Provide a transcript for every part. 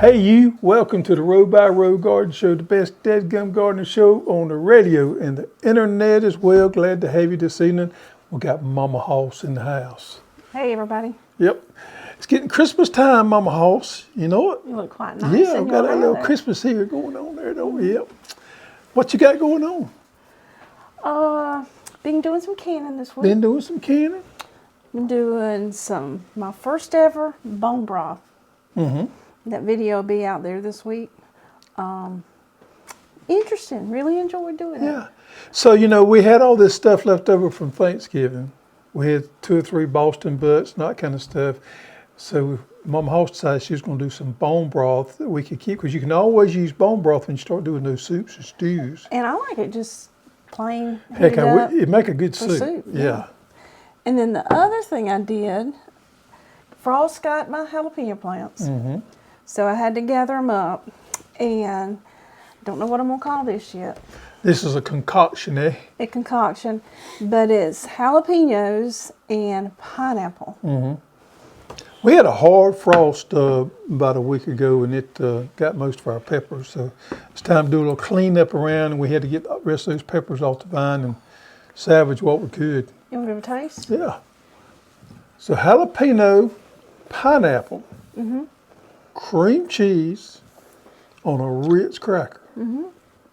Hey you, welcome to the Row by Row Garden Show, the best dead-gum gardening show on the radio and the internet as well. Glad to have you this evening. We got Mama Hoss in the house. Hey everybody. Yep. It's getting Christmas time, Mama Hoss. You know it? You look quite nice. Yeah, I've got a little there. Christmas here going on there though. Yep. What you got going on? Been doing some canning this week. Been doing some canning? Been doing my first ever bone broth. Mm-hmm. That video will be out there this week. Interesting. Really enjoyed doing it. Yeah. So, you know, we had all this stuff left over from Thanksgiving. We had 2 or 3 Boston butts and that kind of stuff. So Mama Hoss decided she was going to do some bone broth that we could keep, because you can always use bone broth when you start doing those soups or stews. And I like it just plain. Heck, it'd make a good soup. Yeah. And then the other thing I did, Frost got my jalapeno plants. Mm-hmm. So I had to gather them up, and don't know what I'm going to call this yet. This is a concoction, eh? A concoction, but it's jalapenos and pineapple. Mm-hmm. We had a hard frost about a week ago, and it got most of our peppers. So it's time to do a little cleanup around, and we had to get the rest of those peppers off the vine and salvage what we could. You want to give it a taste? Yeah. So jalapeno, pineapple, cream cheese on a Ritz cracker. Mm-hmm.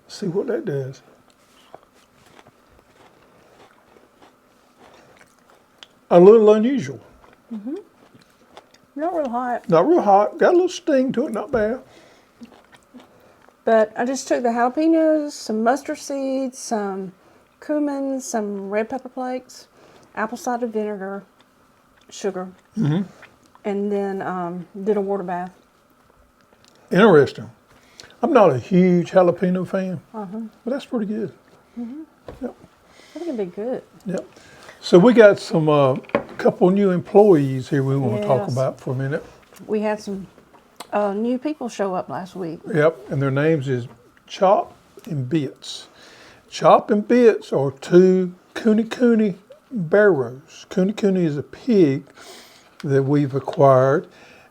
See what that does. A little unusual. Mm-hmm. Not real hot. Not real hot. Got a little sting to it, not bad. But I just took the jalapenos, some mustard seeds, some cumin, some red pepper flakes, apple cider vinegar, sugar, and then did a water bath. Interesting. I'm not a huge jalapeno fan, but that's pretty good. Mm-hmm. Yep. I think it'd be good. Yep. So we got some couple new employees here we want to talk about for a minute. We had some new people show up last week. Yep, and their names is Chop and Bits. Chop and Bits are 2 Kuni barrows. Kuni is a pig that we've acquired,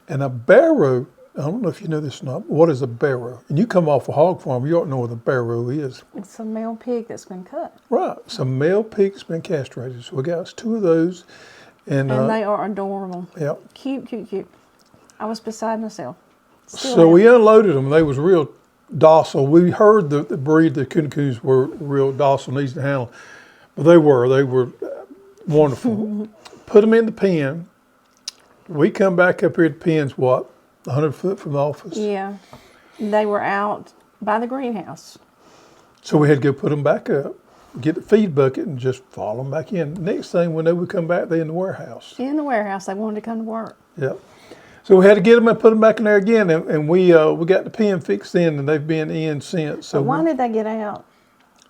and a barrow, I don't know if you know this or not, what is a barrow? And you come off a hog farm, you ought to know what a barrow is. It's a male pig that's been cut. Right, it's a male pig that's been castrated. So we got 2 of those. And they are adorable. Yep. Cute. I was beside myself. So we unloaded them. They was real docile. We heard the breed, the Kunis were real docile and easy to handle. But they were wonderful. Put them in the pen. We come back up here, the pen's what, 100 foot from the office? Yeah. They were out by the greenhouse. So we had to go put them back up, get the feed bucket, and just follow them back in. Next thing we know, we come back, they're in the warehouse. In the warehouse. They wanted to come to work. Yep. So we had to get them and put them back in there again, and we got the pen fixed in, and they've been in since. So why did they get out?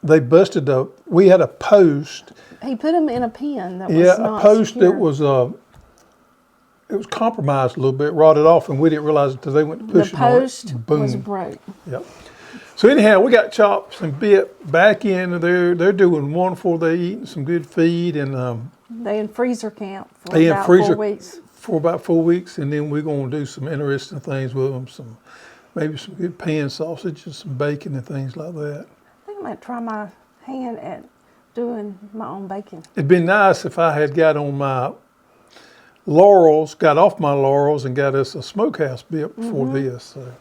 They busted up. We had a post. He put them in a pen that was a post secure. that was compromised a little bit, rotted off, and we didn't realize it until they went to push it. The post Boom. was broke. Yep. So anyhow, we got Chops and Bit back in. They're doing wonderful. They're eating some good feed, and they in freezer camp for about 4 weeks. For about 4 weeks, and then we're going to do some interesting things with them. Maybe some good pan sausage and some bacon and things like that. I think I might try my hand at doing my own bacon. It'd been nice if I had got on my laurels, got off my laurels, and got us a smokehouse bit before this. So,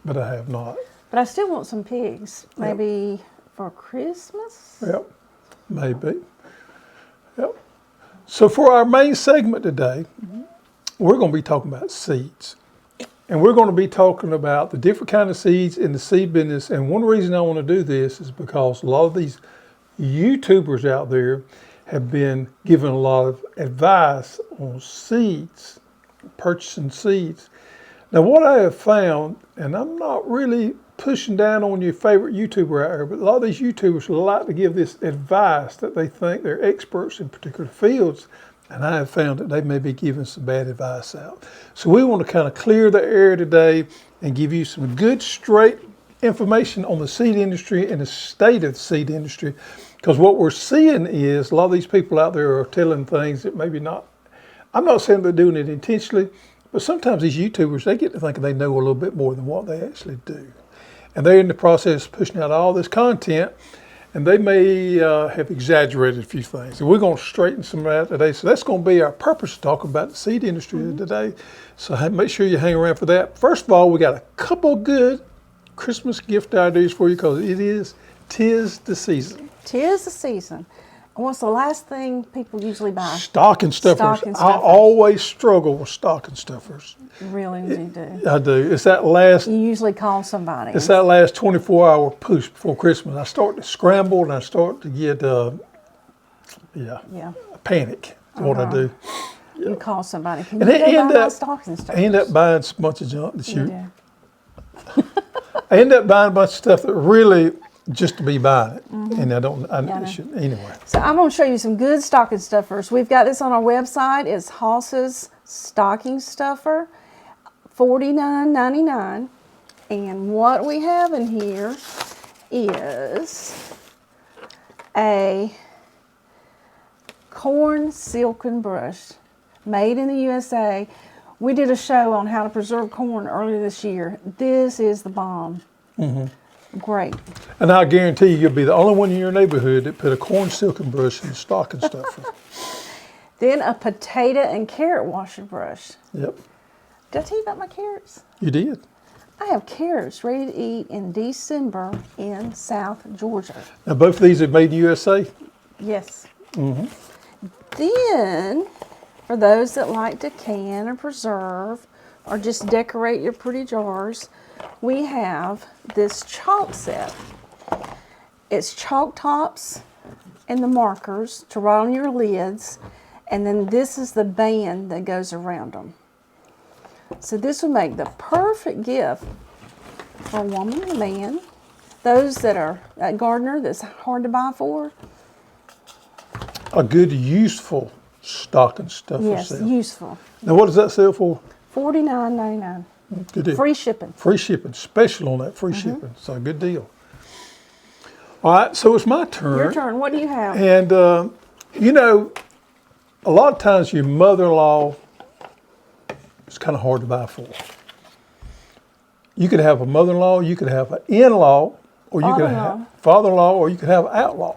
but I have not. But I still want some pigs, maybe for Christmas. Yep, maybe. Yep. So for our main segment today, we're going to be talking about seeds. And we're going to be talking about the different kind of seeds in the seed business. And one reason I want to do this is because a lot of these YouTubers out there have been given a lot of advice on seeds, purchasing seeds. Now what I have found, and I'm not really pushing down on your favorite YouTuber out there, but a lot of these YouTubers like to give this advice that they think they're experts in particular fields, and I have found that they may be giving some bad advice out. So we want to kind of clear the air today and give you some good, straight information on the seed industry and the state of the seed industry, because what we're seeing is a lot of these people out there are telling things that maybe not, I'm not saying they're doing it intentionally, But sometimes these YouTubers, they get to thinking they know a little bit more than what they actually do. And they're in the process of pushing out all this content, and they may have exaggerated a few things. And we're going to straighten some of that today. So that's going to be our purpose, to talk about the seed industry today. So make sure you hang around for that. First of all, we got a couple good Christmas gift ideas for you, because tis the season. Tis the season. And what's the last thing people usually buy? Stocking stuffers. Stocking I stuffers. always struggle with stocking stuffers. Really, you do. I do. It's that last You usually call somebody. It's that last 24-hour push before Christmas. I start to scramble and I start to get, Yeah. panic is what I do. You call somebody. Can And you I go end buy my up- stocking stuffers? I end up buying a bunch of junk that You you. do. I end up buying a bunch of stuff that really just to be buying it, and I know. shouldn't anyway. So I'm going to show you some good stocking stuffers. We've got this on our website. It's Hoss's Stocking Stuffer, $49.99. And what we have in here is a corn silken brush made in the USA. We did a show on how to preserve corn earlier this year. This is the bomb. Great. And I guarantee you'll be the only one in your neighborhood that put a corn silken brush in a stocking stuffer. Then a potato and carrot washer brush. Yep, Did I tell you about my carrots? you did. I have carrots ready to eat in December in South Georgia. Now both of these are made in USA. Yes. Then, for those that like to can or preserve or just decorate your pretty jars, we have this chalk set. It's chalk tops and the markers to write on your lids, and then this is the band that goes around them. So this would make the perfect gift for a woman and a man. Those that are a gardener that's hard to buy for. A good, useful stocking stuffer Yes, sale. useful. Now what does that sell for? $49.99. Good deal. Free shipping. Free shipping, special on that free shipping. So a good deal. All right, so it's my turn. Your turn. What do you have? And you know, a lot of times your mother-in-law is kind of hard to buy for. You could have a mother-in-law, you could have an in-law, or you could have father-in-law, or you could have an outlaw.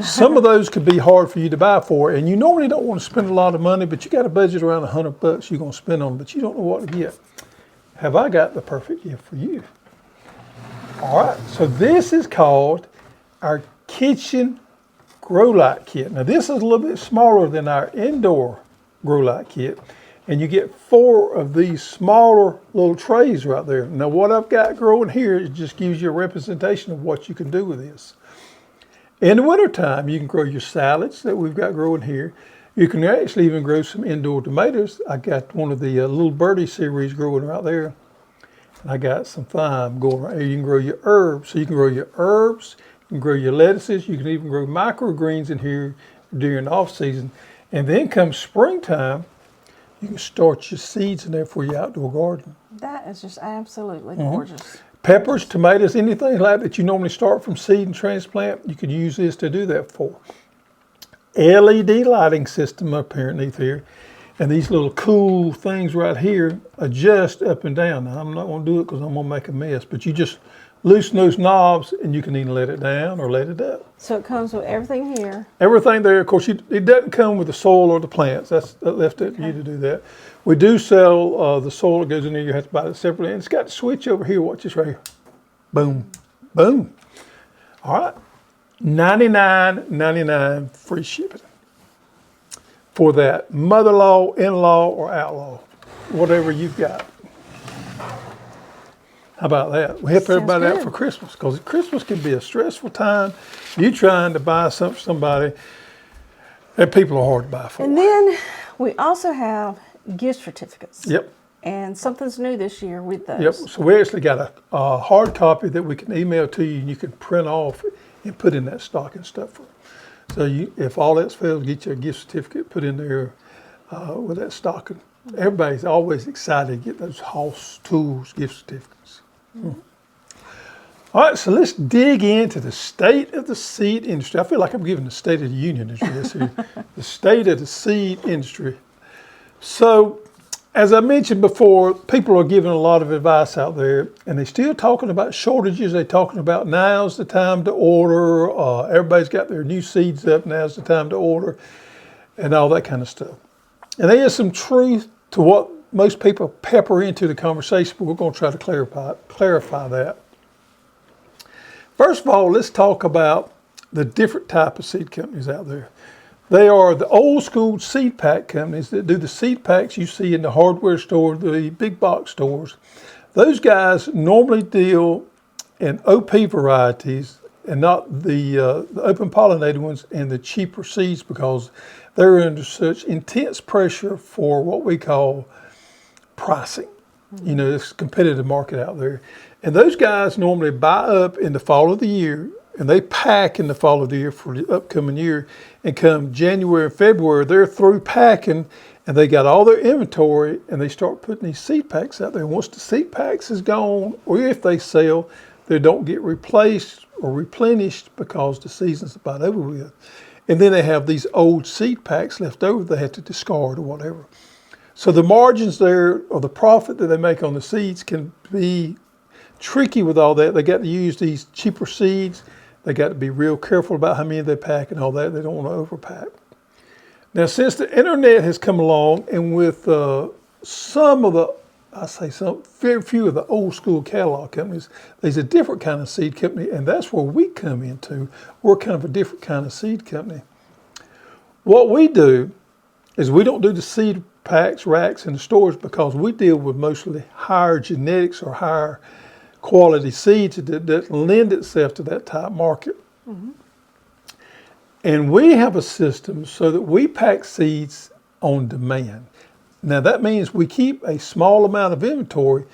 Some of those could be hard for you to buy for, and you normally don't want to spend a lot of money, but you got a budget around $100 you're going to spend on them, but you don't know what to get. Have I got the perfect gift for you? All right, so this is called our kitchen grow light kit. Now this is a little bit smaller than our indoor grow light kit, and you get 4 of these smaller little trays right there. Now what I've got growing here, it just gives you a representation of what you can do with this. In the wintertime, you can grow your salads that we've got growing here. You can actually even grow some indoor tomatoes. I got one of the Little Birdie series growing right there. And I got some thyme going right here. You can grow your herbs. So you can grow your herbs, you can grow your lettuces, you can even grow microgreens in here during the off season. And then come springtime, you can start your seeds in there for your outdoor garden. That is just absolutely gorgeous. Peppers, tomatoes, anything like that you normally start from seed and transplant, you could use this to do that for. LED lighting system up here underneath here. And these little cool things right here adjust up and down. Now, I'm not going to do it because I'm going to make a mess, but you just loosen those knobs and you can either let it down or let it up. So it comes with everything here. Everything there, of course, it doesn't come with the soil or the plants. That's left it to you to do that. We do sell the soil that goes in there. You have to buy it separately. And it's got the switch over here. Watch this right here. Boom, boom. All right, $99.99 free shipping for that mother-in-law, in-law, or outlaw, whatever you've got. How about that? We help Sounds everybody out good. for Christmas, because Christmas can be a stressful time. You trying to buy something for somebody that people are hard to buy for. And then we also have gift certificates. Yep. And something's new this year with those. Yep. So we actually got a hard copy that we can email to you, and you can print off and put in that stocking stuffer. So if all else fails, get your gift certificate put in there with that stocking. Everybody's always excited to get those hosstools gift certificates. All right, so let's dig into the state of the seed industry. I feel like I'm giving the State of the Union address here. The state of the seed industry. So as I mentioned before, people are giving a lot of advice out there, and they're still talking about shortages. They're talking about now's the time to order. Everybody's got their new seeds up. Now's the time to order, and all that kind of stuff. And there is some truth to what most people pepper into the conversation, but we're going to try to clarify that. First of all, let's talk about the different type of seed companies out there. They are the old school seed pack companies that do the seed packs you see in the hardware store, the big box stores. Those guys normally deal in OP varieties and not the open-pollinated ones and the cheaper seeds, because they're under such intense pressure for what we call pricing. You know, it's a competitive market out there. And those guys normally buy up in the fall of the year, and they pack in the fall of the year for the upcoming year. And come January and February, they're through packing, and they got all their inventory, and they start putting these seed packs out there. And once the seed packs is gone, or if they sell, they don't get replaced or replenished because the season's about over with. And then they have these old seed packs left over they have to discard or whatever. So the margins there, or the profit that they make on the seeds, can be tricky with all that. They got to use these cheaper seeds. They got to be real careful about how many they pack and all that. They don't want to overpack. Now, since the internet has come along, and with some of the, very few of the old school catalog companies, there's a different kind of seed company, and that's where we come into. We're kind of a different kind of seed company. What we do is we don't do the seed packs, racks in the stores, because we deal with mostly higher genetics or higher quality seeds that lend itself to that type market. Mm-hmm. And we have a system so that we pack seeds on demand. Now that means we keep a small amount of inventory,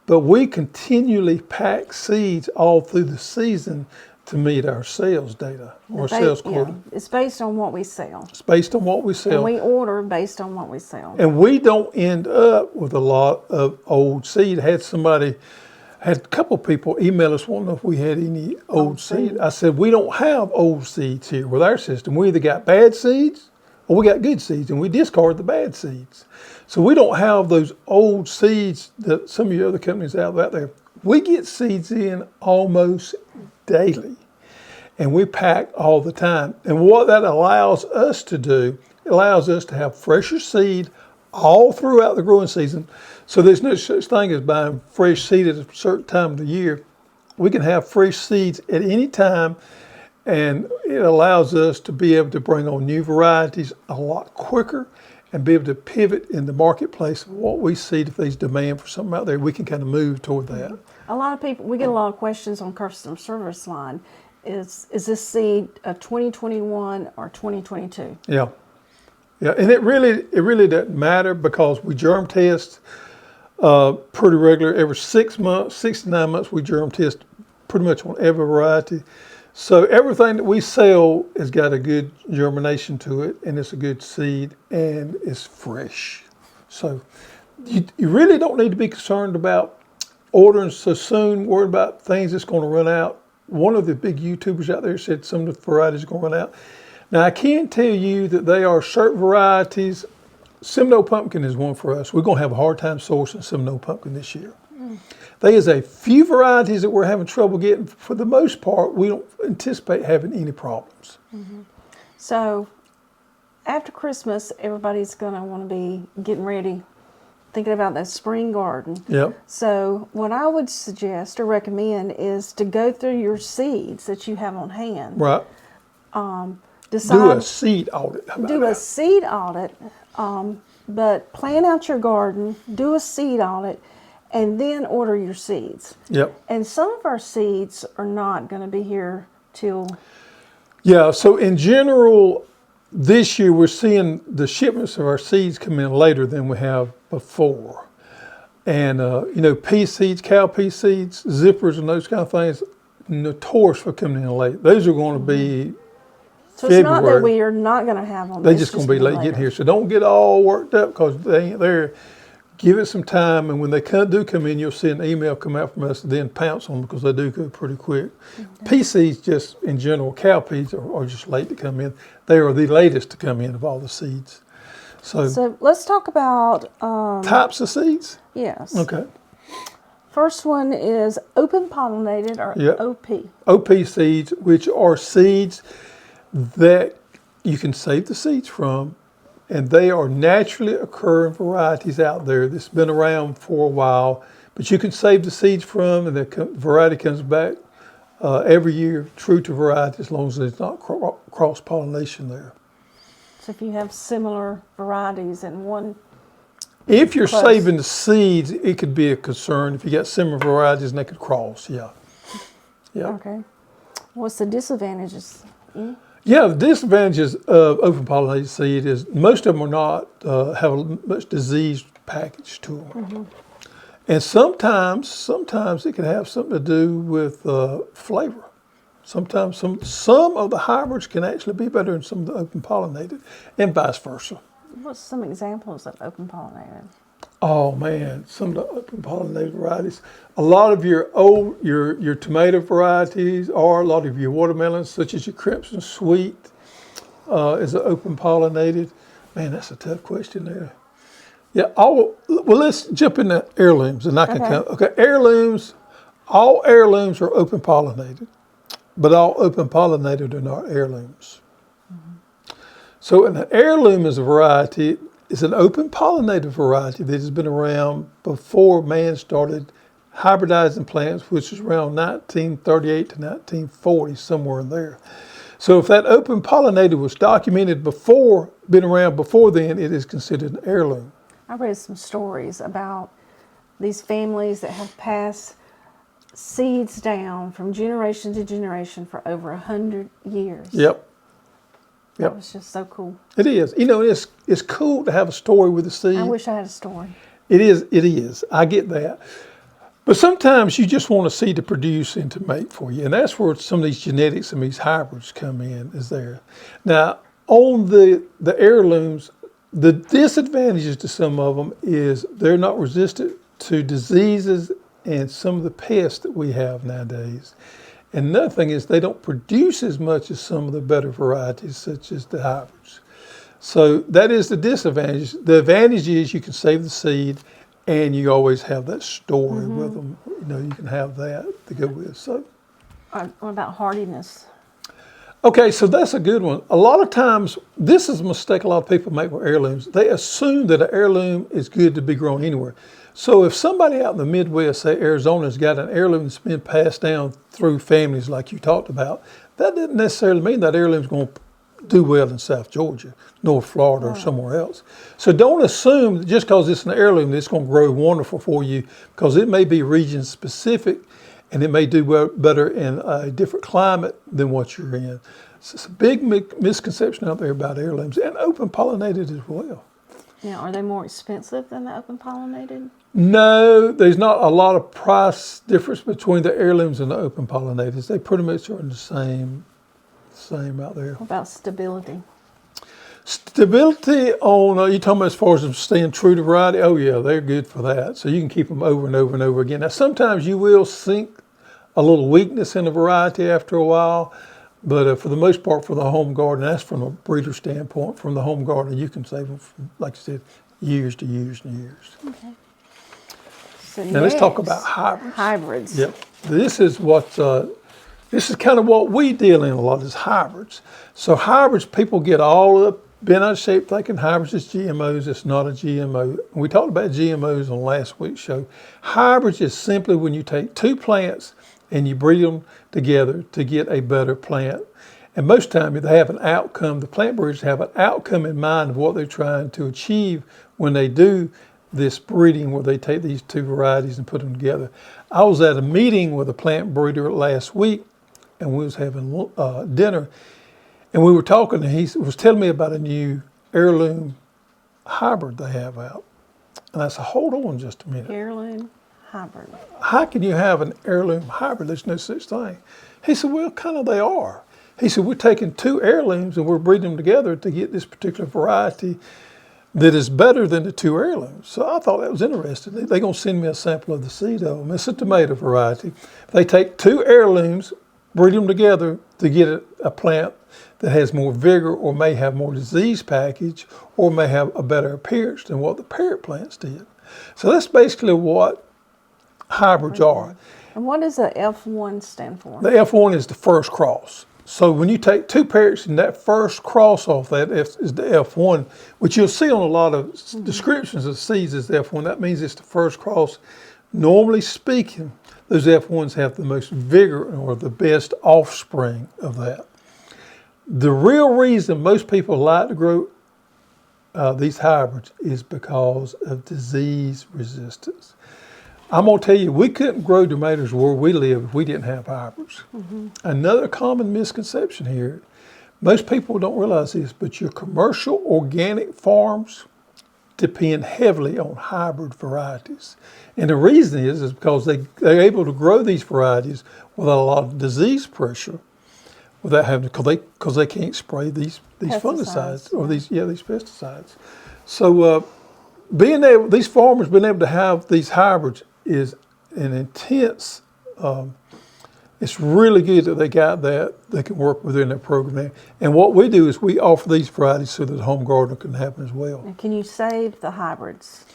but we continually pack seeds all through the season to meet our sales data or sales quota. Yeah, it's based on what we sell. It's based on what we sell. And we order based on what we sell. And we don't end up with a lot of old seed. Had a couple people email us wanting to know if we had any old seed. I said, we don't have old seeds here with our system. We either got bad seeds or we got good seeds, and we discard the bad seeds. So we don't have those old seeds that some of your other companies have out there. We get seeds in almost daily, and we pack all the time. And what that allows us to do, it allows us to have fresher seed all throughout the growing season. So there's no such thing as buying fresh seed at a certain time of the year. We can have fresh seeds at any time, and it allows us to be able to bring on new varieties a lot quicker and be able to pivot in the marketplace of what we see. If there's demand for something out there, we can kind of move toward that. A lot of people, we get a lot of questions on customer service line. Is this seed a 2021 or 2022? Yeah. Yeah, and it really doesn't matter, because we germ test pretty regular. Every 6 months, 6 to 9 months, we germ test pretty much on every variety. So everything that we sell has got a good germination to it, and it's a good seed, and it's fresh. So you really don't need to be concerned about ordering so soon, worried about things that's going to run out. One of the big YouTubers out there said some of the varieties are going to run out. Now, I can tell you that there are certain varieties. Seminole pumpkin is one for us. We're going to have a hard time sourcing Seminole pumpkin this year. There is a few varieties that we're having trouble getting. For the most part, we don't anticipate having any problems. Mm-hmm. So after Christmas, everybody's going to want to be getting ready, thinking about that spring garden. Yep. So what I would suggest or recommend is to go through your seeds that you have on hand. Right. Do a seed audit. Do a seed audit, but plan out your garden, do a seed audit, and then order your seeds. Yep. And some of our seeds are not going to be here till... Yeah, so in general, this year we're seeing the shipments of our seeds come in later than we have before. And, pea seeds, cowpea seeds, zippers, and those kind of things, notorious for coming in late. Those are going to be... So it's not that we are not going to have them. They're just going to be late getting here. So don't get all worked up because they ain't there. Give it some time, and when they do come in, you'll see an email come out from us, and then pounce on them because they do go pretty quick. Mm-hmm. Pea seeds, just in general, cowpeas are just late to come in. They are the latest to come in of all the seeds. So let's talk about, types of seeds? yes. Okay. First one is open-pollinated, or Yep. OP. OP seeds, which are seeds that you can save the seeds from, and they are naturally occurring varieties out there that's been around for a while, but you can save the seeds from, and the variety comes back every year, true to variety, as long as there's not cross-pollination there. So if you have similar varieties in one, If you're Close. saving the seeds, it could be a concern. If you got similar varieties and they could cross, yeah. Yeah. okay. What's the disadvantages? Yeah, the disadvantages of open pollinated seed is most of them are not have much disease package to them, and sometimes it can have something to do with flavor. Sometimes some of the hybrids can actually be better than some of the open pollinated, and vice versa. What's some examples of open-pollinated? Oh man, some of the open pollinated varieties. A lot of your tomato varieties, or a lot of your watermelons, such as your Crimson Sweet, is an open pollinated. Man, that's a tough question there. Yeah, well, let's jump into heirlooms, and I can Okay. count. Okay, heirlooms. All heirlooms are open pollinated, but all open pollinated are not heirlooms. So an heirloom is a variety. It's an open pollinated variety that has been around before man started hybridizing plants, which is around 1938 to 1940, somewhere in there. So if that open pollinated was documented before, been around before then, it is considered an heirloom. I read some stories about these families that have passed seeds down from generation to generation for over 100 years. Yep. That Yep. was just so cool. It is. You know, it's cool to have a story with a seed. I wish I had a story. It is. I get that. But sometimes you just want a seed to produce and to make for you. And that's where some of these genetics and these hybrids come in, is there. Now, on the heirlooms, the disadvantages to some of them is they're not resistant to diseases and some of the pests that we have nowadays. And another thing is they don't produce as much as some of the better varieties, such as the hybrids. So that is the disadvantage. The advantage is you can save the seed, and you always have that story with them. You know, you can have that to go with. So, What about hardiness? okay, so that's a good one. A lot of times, this is a mistake a lot of people make with heirlooms. They assume that an heirloom is good to be grown anywhere. So if somebody out in the Midwest, say Arizona, has got an heirloom that's been passed down through families like you talked about, that doesn't necessarily mean that heirloom's going to do well in South Georgia, North Florida, or somewhere else. So don't assume that just because it's an heirloom that it's going to grow wonderful for you, because it may be region specific and it may do better in a different climate than what you're in. So it's a big misconception out there about heirlooms, and open pollinated as well. Now, are they more expensive than the open pollinated? No, there's not a lot of price difference between the heirlooms and the open pollinators. They pretty much are the same out there. What about stability? Stability on, you talking about as far as them staying true to variety? Oh yeah, they're good for that. So you can keep them over and over and over again. Now sometimes you will sink a little weakness in a variety after a while, but for the most part, for the home garden, that's from a breeder standpoint. From the home garden, you can save them from, like you said, years to years and years. Okay. So Now let's talk next, about hybrids. hybrids. Yep. This is kind of what we deal in a lot, is hybrids. So hybrids, people get all up, bent out of shape thinking hybrids is GMOs. It's not a GMO. We talked about GMOs on last week's show. Hybrids is simply when you take two plants and you breed them together to get a better plant. And most time they have an outcome, the plant breeders have an outcome in mind of what they're trying to achieve when they do this breeding, where they take these two varieties and put them together. I was at a meeting with a plant breeder last week, and we was having dinner, and we were talking, and he was telling me about a new heirloom hybrid they have out. And I said, hold on just a minute. Heirloom hybrid. How can you have an heirloom hybrid? There's no such thing. He said, well, kind of they are. He said, we're taking two heirlooms and we're breeding them together to get this particular variety that is better than the two heirlooms. So I thought that was interesting. They're going to send me a sample of the seed of them. It's a tomato variety. They take two heirlooms, breed them together to get a plant that has more vigor or may have more disease package or may have a better appearance than what the parent plants did. So that's basically what hybrids are. And what does the F1 stand for? The F1 is the first cross. So when you take two parents and that first cross off that is the F1, which you'll see on a lot of descriptions of seeds as the F1, that means it's the first cross. Normally speaking, those F1s have the most vigor or the best offspring of that. The real reason most people like to grow these hybrids is because of disease resistance. I'm going to tell you, we couldn't grow tomatoes where we live if we didn't have hybrids. Another common misconception here, most people don't realize this, but your commercial organic farms depend heavily on hybrid varieties. And the reason is because they're able to grow these varieties without a lot of disease pressure, without having to, because they can't spray these fungicides or these pesticides. So these farmers being able to have these hybrids is an intense, it's really good that they got that, they can work within their program. And what we do is we offer these varieties so that the home gardener can have them as well. And can you save the hybrids?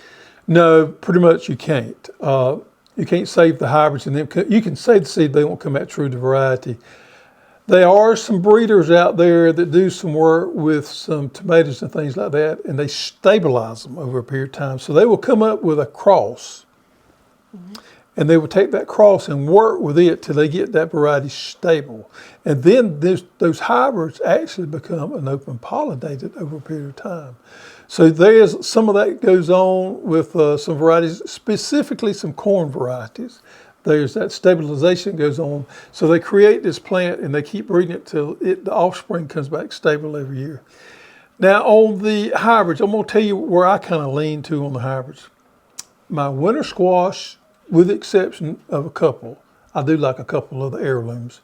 No, pretty much you can't. You can't save the hybrids, and then you can save the seed, they won't come out true to variety. There are some breeders out there that do some work with some tomatoes and things like that, and they stabilize them over a period of time. So they will come up with a cross, and they will take that cross and work with it till they get that variety stable. And then those hybrids actually become an open-pollinated over a period of time. So there's some of that goes on with some varieties, specifically some corn varieties. There's that stabilization goes on. So they create this plant and they keep breeding it till the offspring comes back stable every year. Now on the hybrids, I'm going to tell you where I kind of lean to on the hybrids. My winter squash, with the exception of a couple, I do like a couple of the heirlooms.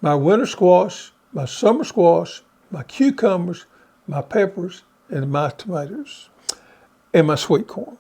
My winter squash, my summer squash, my cucumbers, my peppers, and my tomatoes, and my sweet corn.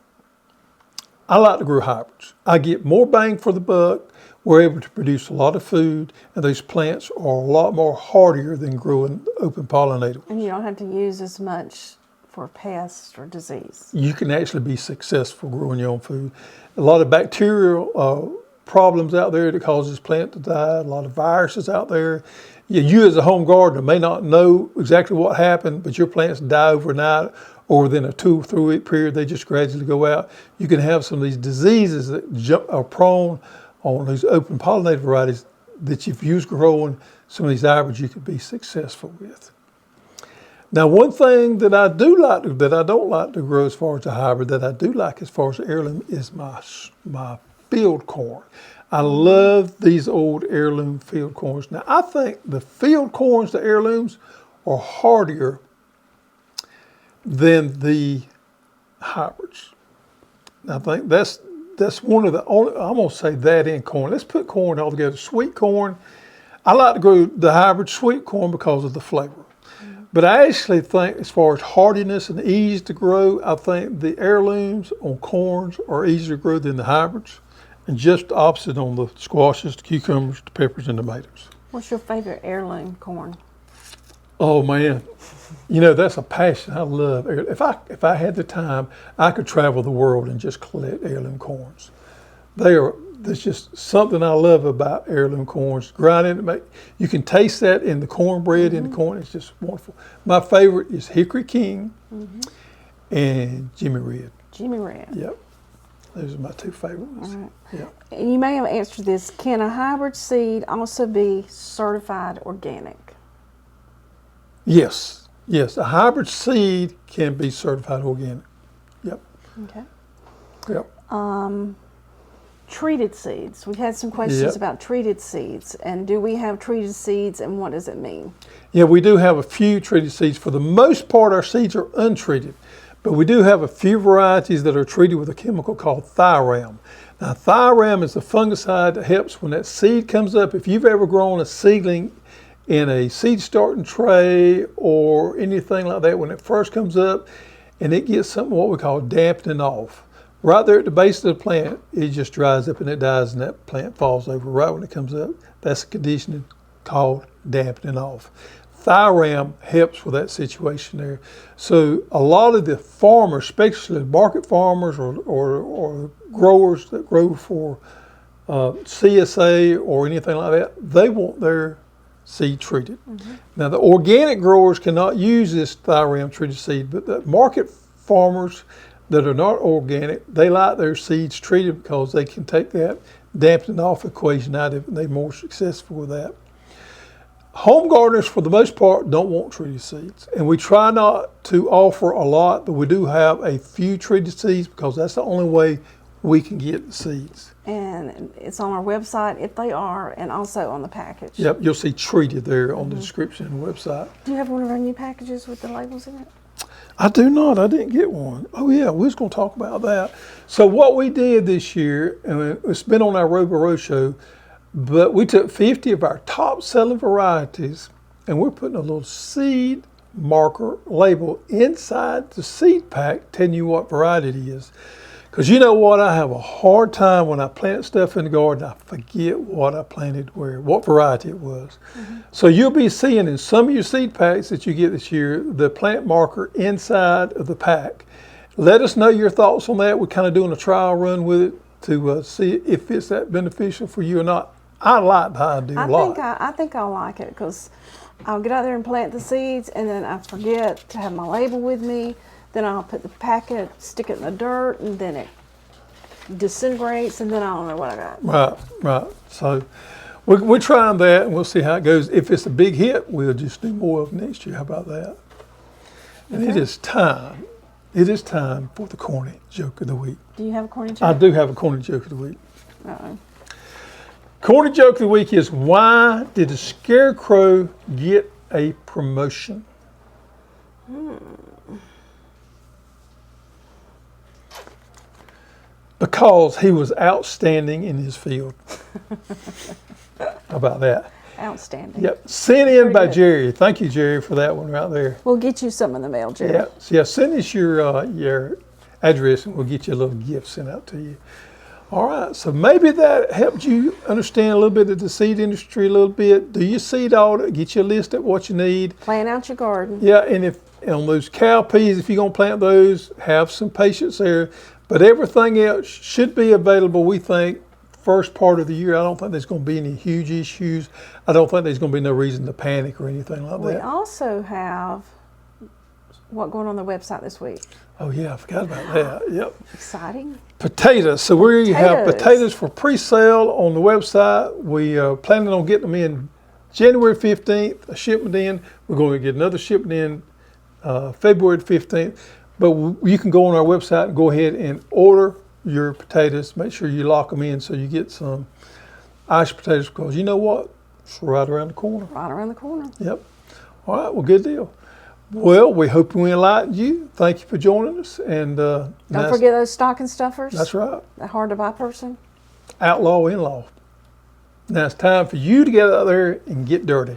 I like to grow hybrids. I get more bang for the buck. We're able to produce a lot of food, and those plants are a lot more hardier than growing open-pollinated. And you don't have to use as much for pests or disease. You can actually be successful growing your own food. A lot of bacterial problems out there that causes plant to die, a lot of viruses out there. You as a home gardener may not know exactly what happened, but your plants die overnight or within a 2 or 3 week period, they just gradually go out. You can have some of these diseases that are prone on these open pollinated varieties that if you use growing some of these hybrids, you could be successful with. Now, one thing that I don't like to grow as far as a hybrid, that I do like as far as the heirloom is my field corn. I love these old heirloom field corns. Now, I think the field corns, the heirlooms, are hardier than the hybrids. I think that's one of the only, I'm going to say that in corn. Let's put corn all together. Sweet corn, I like to grow the hybrid sweet corn because of the flavor. But I actually think as far as hardiness and ease to grow, I think the heirlooms on corns are easier to grow than the hybrids. And just the opposite on the squashes, the cucumbers, the peppers, and tomatoes. What's your favorite heirloom corn? Oh man, you know, that's a passion I love. If I had the time, I could travel the world and just collect heirloom corns. There's just something I love about heirloom corns. Grinding, you can taste that in the cornbread, in the corn. It's just wonderful. My favorite is Hickory King and Jimmy Red. Jimmy Red. Yep. Those are my two favorite ones. All right. Yeah. And you may have answered this. Can a hybrid seed also be certified organic? Yes. Yes. A hybrid seed can be certified organic. Yep. Okay. Yep. Treated seeds. We've had some questions about treated seeds. And do we have treated seeds and what does it mean? Yeah, we do have a few treated seeds. For the most part, our seeds are untreated. But we do have a few varieties that are treated with a chemical called thiram. Now, thiram is a fungicide that helps when that seed comes up. If you've ever grown a seedling in a seed starting tray or anything like that, when it first comes up and it gets something what we call dampening off. Right there at the base of the plant, it just dries up and it dies and that plant falls over right when it comes up. That's a condition called dampening off. Heirloom helps with that situation there. So a lot of the farmers, especially market farmers or growers that grow for CSA or anything like that, they want their seed treated. Now the organic growers cannot use this Heirloom treated seed, but the market farmers that are not organic, they like their seeds treated because they can take that dampening off equation out of it, and they're more successful with that. Home gardeners, for the most part, don't want treated seeds, and we try not to offer a lot, but we do have a few treated seeds because that's the only way we can get the seeds. And it's on our website if they are, and also on the package. Yep, you'll see treated there on the description of the website. Do you have one of our new packages with the labels in it? I do not. I didn't get one. Oh yeah, we was going to talk about that. So what we did this year, and it's been on our Row by Row show, but we took 50 of our top selling varieties, and we're putting a little seed marker label inside the seed pack telling you what variety it is. Because you know what, I have a hard time when I plant stuff in the garden, I forget what I planted where, what variety it was. So you'll be seeing in some of your seed packs that you get this year, the plant marker inside of the pack. Let us know your thoughts on that. We're kind of doing a trial run with it to see if it's that beneficial for you or not. I like the idea a lot. I think I'll like it because I'll get out there and plant the seeds, and then I forget to have my label with me. Then I'll put the packet, stick it in the dirt, and then it disintegrates, and then I don't know what I got. Right. So we're trying that, and we'll see how it goes. If it's a big hit, we'll just do more of next year. How about that? And Okay. it is time. It is time for the corny joke of the week. Do you have a corny joke? I do have a corny joke of the week. Uh-oh. Corny joke of the week is, why did the scarecrow get a promotion? Because he was outstanding in his field. How about that? Outstanding. Yep. Sent in by good. Jerry. Thank you, Jerry, for that one right there. We'll get you some in the mail, Jerry. Yeah. So yeah, send us your address and we'll get you a little gift sent out to you. All right. So maybe that helped you understand a little bit of the seed industry a little bit. Do your seed audit, get you a list of what you need. Plan out your garden. Yeah, and if on those cowpeas, if you're gonna plant those, have some patience there. But everything else should be available, we think, first part of the year. I don't think there's going to be any huge issues. I don't think there's going to be no reason to panic or anything like We that. also have what going on the website this week. Oh yeah, I forgot about that. Yep. Exciting. Potatoes. So we have Potatoes. potatoes for pre-sale on the website. We are planning on getting them in January 15th, a shipment in. We're going to get another shipment in February 15th. But you can go on our website and go ahead and order your potatoes. Make sure you lock them in so you get some Irish potatoes, because you know what? It's right around the corner. Right around the corner. Yep. All right, well, good deal. Well, we hope we enlightened you. Thank you for joining us. And Don't forget those stocking stuffers. That's right. That hard to buy person. Outlaw in-law. Now it's time for you to get out there and get dirty.